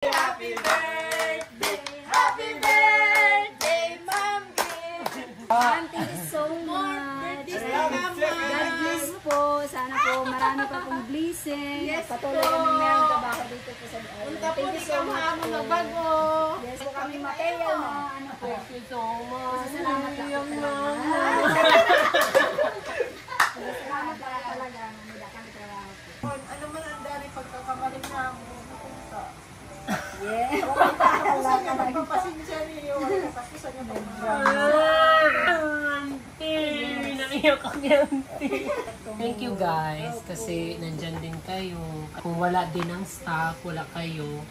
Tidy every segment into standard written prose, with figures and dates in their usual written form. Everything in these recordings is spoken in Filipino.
Happy birthday! Happy birthday, Mommy! Thank you so much. God bless po. Sana po marami pa pong blessing. Yes, patuloy kami meron trabaho dito po sa Punta po ni Kamhamo na bago. Yes po kami material na ano po. Thank you so much. Salamat lang po talaga. Salamat lang talaga. Nila kami trabaho po. Ano man ang dali pagkakamaling na mo. Yeah. Wala ka magpapasensya niyo. Katapusan niyo ba? Naiyak ang yanti. Thank you guys kasi nandyan din kayo. Kung wala din ang staff, wala kayo,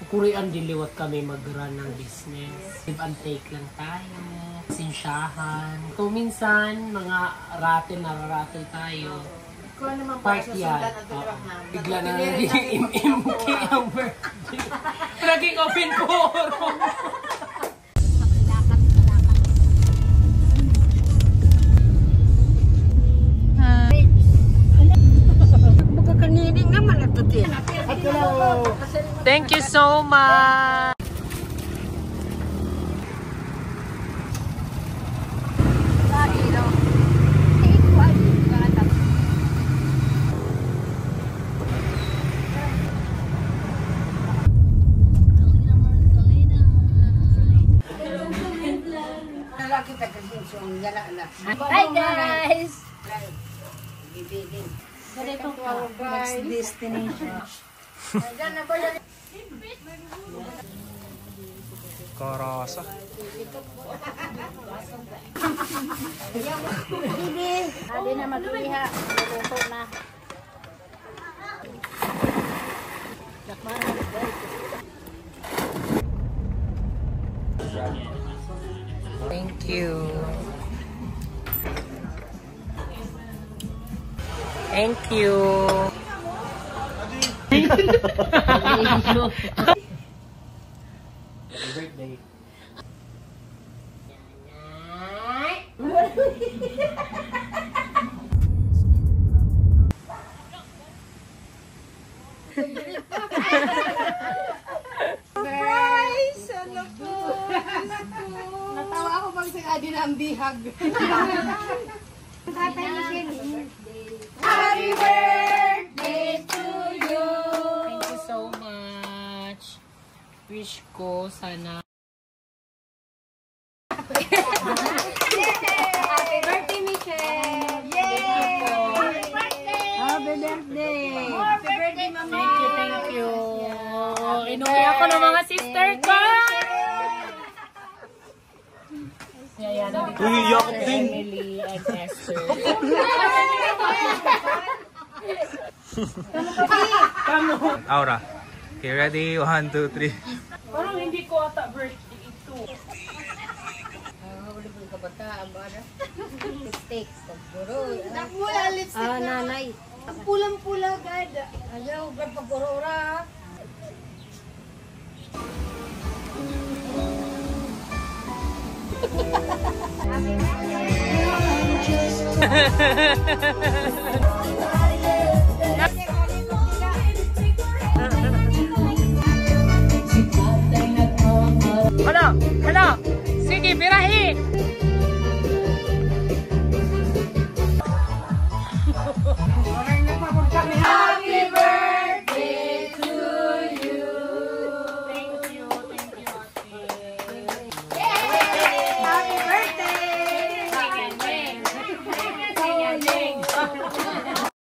kukurian diliwat kami mag-run ng business. Give and take lang tayo. Sinsyahan. Kung minsan, mga ratel tayo. Kung ano man Part yan. Bigla na naging MMK ang birthday. Naging open forum. Thank you so much. Hi guys! Next destination. Karasa. Adi na mag-iha. Luto na. Thank you. Thank you. Happy birthday. Guys! Ano po? Natawa ako pag si Adi na ang bihag. Happy birthday to you! Thank you so much. Wish ko sana Happy birthday, Michelle! Yay! Happy birthday! Happy birthday, Mama! Thank you. Inuwi ako ng mga sister ko. Yaya na dito. Umiyak din. Emily and Esther. Aura. Okay, ready? 1, 2, 3. Parang hindi ko ata birthday ito. Steaks, pagpuro. Nakmula lipstick na. Nanay. Ang pulang-pula, God. Ayaw, pagpuro-ura. Hala, hala. Sige, birahin.